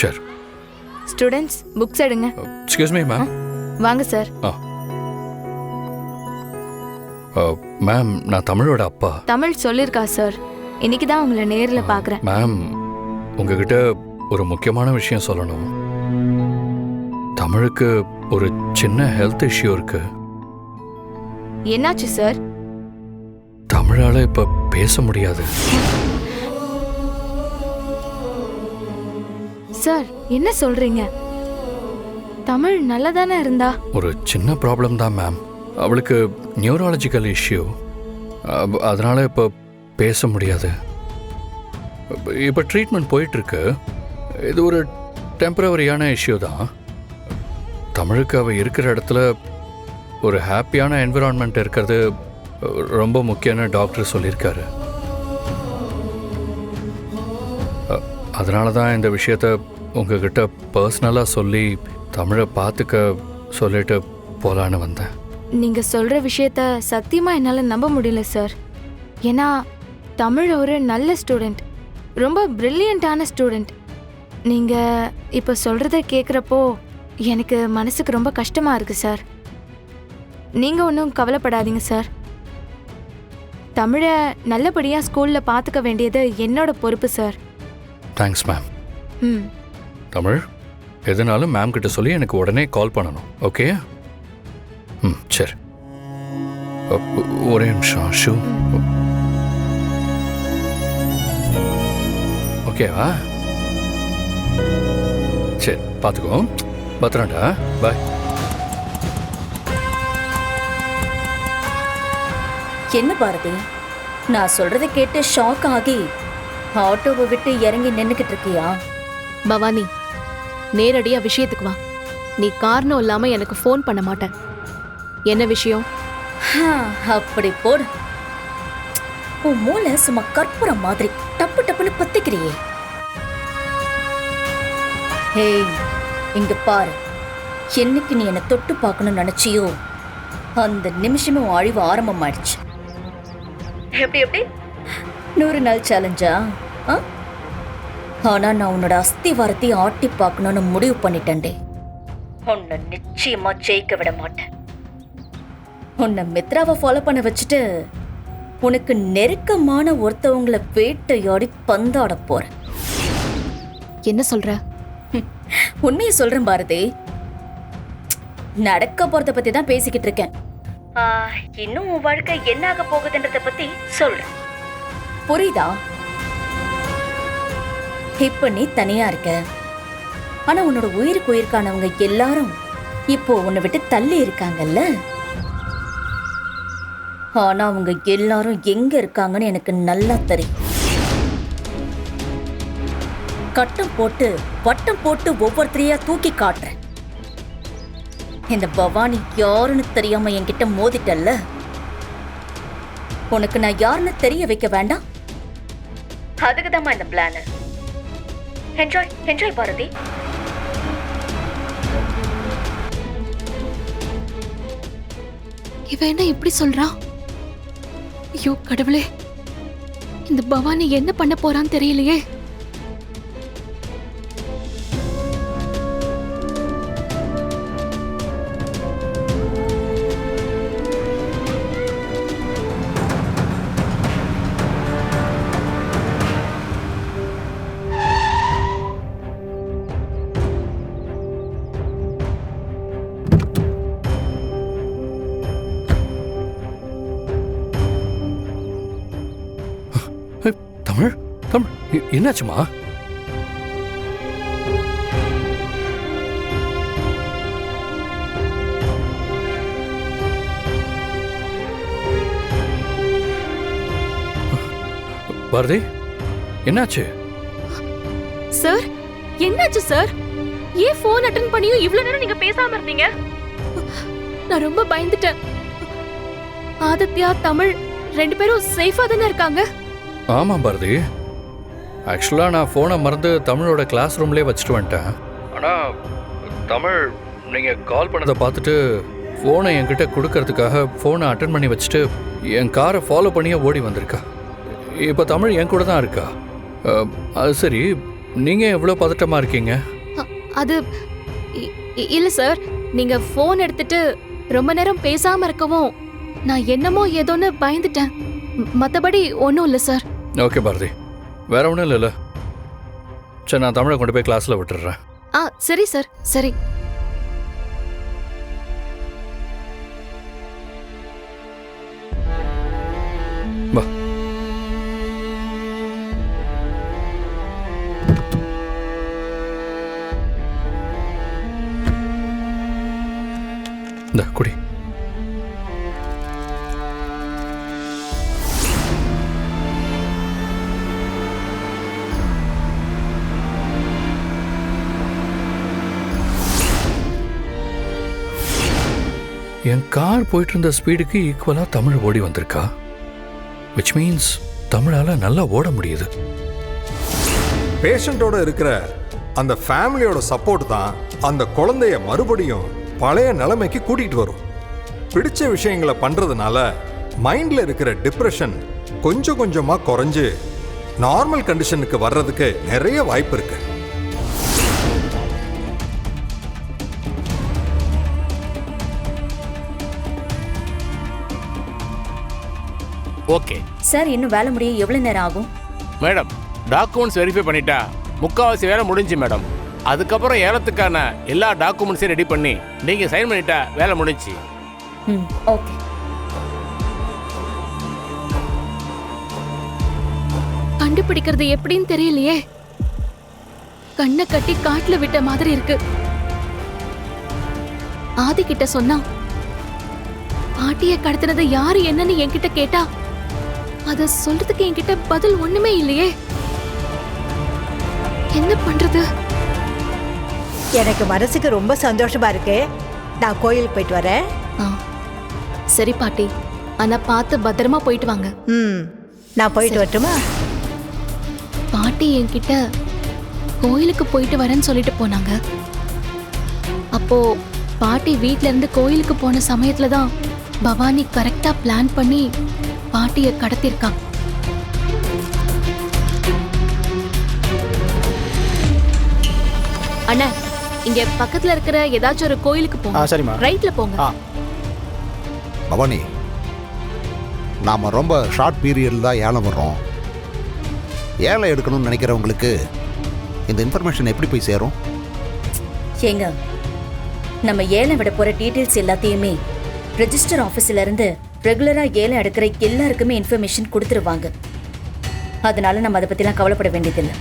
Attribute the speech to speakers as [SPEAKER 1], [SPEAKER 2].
[SPEAKER 1] சரி.
[SPEAKER 2] Students books எடுங்க.
[SPEAKER 1] Excuse me ma'am.
[SPEAKER 2] வாங்க சார்.
[SPEAKER 1] மேம், நான் தமிழோட அப்பா.
[SPEAKER 2] தமிழ் சொல்லிருக்கா சார்? இன்னைக்கு தான் உங்களை நேரில் பார்க்குறேன்.
[SPEAKER 1] மேம், உங்ககிட்ட ஒரு முக்கியமான விஷயம் சொல்லணும். தமிழுக்கு ஒரு சின்ன ஹெல்த் இஷ்யூ இருக்கு.
[SPEAKER 2] என்னாச்சு சார்?
[SPEAKER 1] தமிழால இப்ப பேச முடியாது.
[SPEAKER 2] சார் என்ன சொல்றீங்க? தமிழ் நல்லதானே இருந்தா?
[SPEAKER 1] ஒரு சின்ன ப்ராப்ளம் தான் மேம். அவளுக்கு நியூராலஜிக்கல் இஷ்யூ. அதனால இப்போ பேச முடியாது. இப்போ ட்ரீட்மெண்ட் போயிட்டுருக்கு. இது ஒரு டெம்பரவரியான இஷ்யூ தான். தமிழுக்கு அவள் இருக்கிற இடத்துல ஒரு ஹாப்பியான என்விரான்மெண்ட் இருக்கிறது ரொம்ப முக்கியம்னு டாக்டர் சொல்லியிருக்காரு. அதனால தான் இந்த விஷயத்த உங்ககிட்ட பர்சனலாக சொல்லி தமிழை பார்த்துக்க சொல்லிட்டு போகலான்னு வந்தேன்.
[SPEAKER 2] நீங்கள் சொல்கிற விஷயத்த சத்தியமாக என்னால் நம்ப முடியல சார். ஏன்னா தமிழ் ஒரு நல்ல ஸ்டூடெண்ட், ரொம்ப பிரில்லியண்ட்டான ஸ்டூடெண்ட். நீங்கள் இப்போ சொல்கிறத கேட்குறப்போ எனக்கு மனசுக்கு ரொம்ப கஷ்டமாக இருக்குது சார். நீங்கள் ஒன்றும் கவலைப்படாதீங்க சார். தமிழை நல்லபடியாக ஸ்கூலில் பார்த்துக்க வேண்டியது என்னோட பொறுப்பு சார்.
[SPEAKER 1] Thanks ma'am.
[SPEAKER 2] ம்.
[SPEAKER 1] தமிழ், எதுனாலும் மேம் கிட்ட சொல்லி எனக்கு உடனே கால் பண்ணணும். ஓகே? ம், சரி. ஒரே நிமிஷம். ஷூ ஓகேவா? சரி, பார்த்துக்கோ. பத்திரம்டா. பாய்.
[SPEAKER 3] என்ன பாரதி, நான் சொல்றதை கேட்டு ஷாக் ஆகி ஆட்டோவை விட்டு இறங்கி நின்னுக்கிட்டு இருக்கியா?
[SPEAKER 4] பவானி, நேரடியா விஷயத்துக்கு வா. நீ காரணம் இல்லாம எனக்கு ஃபோன் பண்ண மாட்டேன். என்ன விஷயம்?
[SPEAKER 3] அப்படி போடு. உன் மூளை சும்மா கற்பூரம் மாதிரி டப்பு டப்புன்னு பத்திக்கிறியே. ஹேய், இங்க பாரு. என்னைக்கு நீ என்னை தொட்டு பார்க்கணும்னு நினைச்சியோ அந்த நிமிஷமே உன் அழிவு ஆரம்பமாயிடுச்சு. எப்படி எப்படி 100 நாள் சேலஞ்சா? ஆனா நான் உன்னோட அஸ்திவாரத்தை ஆட்டி பார்க்கணும்னு முடிவு பண்ணிட்டேன்டே. உன்னை நிச்சயமா ஜெயிக்க விட மாட்டேன். உன்னை மித்ராவை ஃபாலோ பண்ண வச்சுட்டு உனக்கு நெருக்கமான ஒருத்தவங்களை வேட்டையாடி பந்தாட போறேன்.
[SPEAKER 4] என்ன சொல்ற?
[SPEAKER 3] உண்மையை சொல்றேன் பாரதி. நடக்க போறத பத்தி தான் பேசிக்கிட்டு இருக்கேன். இன்னும் உன் வாழ்க்கை என்ன ஆக போகுதுன்றத பத்தி சொல்றேன். புரியுதா? இப்ப நீ தனியா இருக்க. ஆனா உன்னோட உயிருக்கு உயிருக்கானவங்க எல்லாரும் இப்போ உன்னை விட்டு தள்ளி இருக்காங்கல்ல. ஆனா அவங்க எல்லாரும் எங்க இருக்காங்கன்னு எனக்கு நல்லா தெரியும். கட்டம் போட்டு வட்டம் போட்டு ஒவ்வொருத்தரையா தூக்கி காட்டுறேன். இந்த பவானி யாருன்னு தெரியாம என்கிட்ட மோதிட்டல்ல, உனக்கு நான் யாருன்னு தெரிய வைக்க வேண்டாம். அதுக்குதாம்மா இந்த பிளான். Enjoy enjoy Bharathi.
[SPEAKER 4] இவ என்ன இப்படி சொல்றா? ஐயோ கடவுளே, இந்த பவானி என்ன பண்ண போறான்னு தெரியலையே.
[SPEAKER 1] தமிழ், தமிழ், என்னாச்சுமா? பாரதி, என்னாச்சு?
[SPEAKER 4] சார், என்னாச்சு சார்? ஏன் போன் அட்டெண்ட் பண்ணியும் இவ்வளவு நேரம் நீங்க பேசாம இருந்தீங்க? நான் ரொம்ப பயந்துட்டேன். ஆதித்யா, தமிழ் 2 பேரும் சேஃபா தானே இருக்காங்க?
[SPEAKER 1] ஆமாம் பாரதி. ஆக்சுவலாக நான் ஃபோனை மறந்து தமிழோட கிளாஸ் ரூம்லேயே வச்சுட்டு வந்துட்டேன். ஆனால் தமிழ் நீங்கள் கால் பண்ணதை பார்த்துட்டு ஃபோனை என்கிட்ட கொடுக்கறதுக்காக ஃபோனை அட்டன் பண்ணி வச்சுட்டு என் காரை ஃபாலோ பண்ணியே ஓடி வந்திருக்கா. இப்போ தமிழ் என் கூட தான் இருக்கா. அது சரி, நீங்கள் எவ்வளோ பதட்டமாக இருக்கீங்க?
[SPEAKER 4] அது இல்ல சார், நீங்க ஃபோன் எடுத்துட்டு ரொம்ப நேரம் பேசாம இருக்கவும் நான் என்னமோ ஏதோன்னு பயந்துட்டேன். மத்தபடி ஒன்றும் இல்லை சார்.
[SPEAKER 1] ஓகே பாரதி, வேற ஒன்றும் இல்லைல்ல. சரி, நான் தமிழை கொண்டு போய் கிளாஸில் விட்டுடுறேன்.
[SPEAKER 4] சரி சார், சரி.
[SPEAKER 1] வா. இந்த குடி. என் கார் போயிட்டு இருந்த ஸ்பீடுக்கு ஈக்குவலாக தமிழ் ஓடி வந்திருக்கா. விச் மீன்ஸ் தமிழால் நல்லா ஓட முடியுது.
[SPEAKER 5] பேஷண்ட்டோட இருக்கிற அந்த ஃபேமிலியோட சப்போர்ட் தான் அந்த குழந்தைய மறுபடியும் பழைய நிலைமைக்கு கூட்டிகிட்டு வரும். பிடிச்ச விஷயங்களை பண்ணுறதுனால மைண்டில் இருக்கிற டிப்ரெஷன் கொஞ்சம் கொஞ்சமாக குறைஞ்சு நார்மல் கண்டிஷனுக்கு வர்றதுக்கு நிறைய வாய்ப்பு இருக்கு.
[SPEAKER 6] ஓகே
[SPEAKER 3] சார், இன்னும் வேலை முடிய எவ்வளவு நேரம் ஆகும்?
[SPEAKER 6] மேடம், டாக்குமெண்ட்ஸ் வெரிஃபை பண்ணிட்டா முக்கால்வாசி வேலை முடிஞ்சு மேடம். அதுக்கப்புறம் ஏலத்துக்கான எல்லா டாக்குமெண்ட்ஸையும் ரெடி பண்ணி நீங்கள் சைன் பண்ணிட்டா வேலை முடிஞ்சு.
[SPEAKER 3] ஓகே.
[SPEAKER 4] கண்டுபிடிக்கிறது எப்படின்னு தெரியலையே. கண்ணை கட்டி காட்டுல விட்ட மாதிரி இருக்கு. ஆதி கிட்ட சொன்னா பாட்டிய கடத்தினது யாரு என்னன்னு என்கிட்ட கேட்டா அத சொல்றதுக்கு என்கிட்ட பதில் ஒண்ணுமே இல்லையே. என்ன பண்றது?
[SPEAKER 7] எனக்கு மனசுக்கு ரொம்ப சந்தோஷமா இருக்கு. நான் கோயிலுக்கு போயிட்டு வரேன்.
[SPEAKER 4] சரி பாட்டி, ஆனா பார்த்து பத்திரமா போயிட்டு வாங்க.
[SPEAKER 7] நான் போயிட்டு வரட்டுமா?
[SPEAKER 4] பாட்டி என்கிட்ட கோயிலுக்கு போயிட்டு வரேன்னு சொல்லிட்டு போனாங்க. அப்போ பாட்டி வீட்ல இருந்து கோயிலுக்கு போன சமயத்துல தான் பவானி கரெக்டா பிளான் பண்ணி பாட்டிய கடத்திருக்கா. அண்ணா, இங்க பக்கத்துல இருக்கிற ஏதாச்சும் ஒரு கோயிலுக்கு போங்க.
[SPEAKER 8] சரிம்மா.
[SPEAKER 4] ரைட்ல போங்க.
[SPEAKER 9] பவானி, நாம் ரொம்ப ஷார்ட் பீரியடில் தான் ஏலம் வர்றோம். ஏலம் எடுக்கணும்னு நினைக்கிறவங்களுக்கு இந்த இன்ஃபர்மேஷன் எப்படி போய் சேரும்?
[SPEAKER 3] ஏங்க, நம்ம ஏலம் விட போற டீடைல்ஸ் எல்லாத்தையுமே ரெஜிஸ்டர் ஆஃபீஸ்ல இருந்து ரெகுலரா ஏலம் எடுக்கிற எல்லாருக்குமே இன்ஃபர்மேஷன் கொடுத்துருவாங்க. அதனால நம்ம அதை பத்திலாம் கவலைப்பட வேண்டியதில்லை.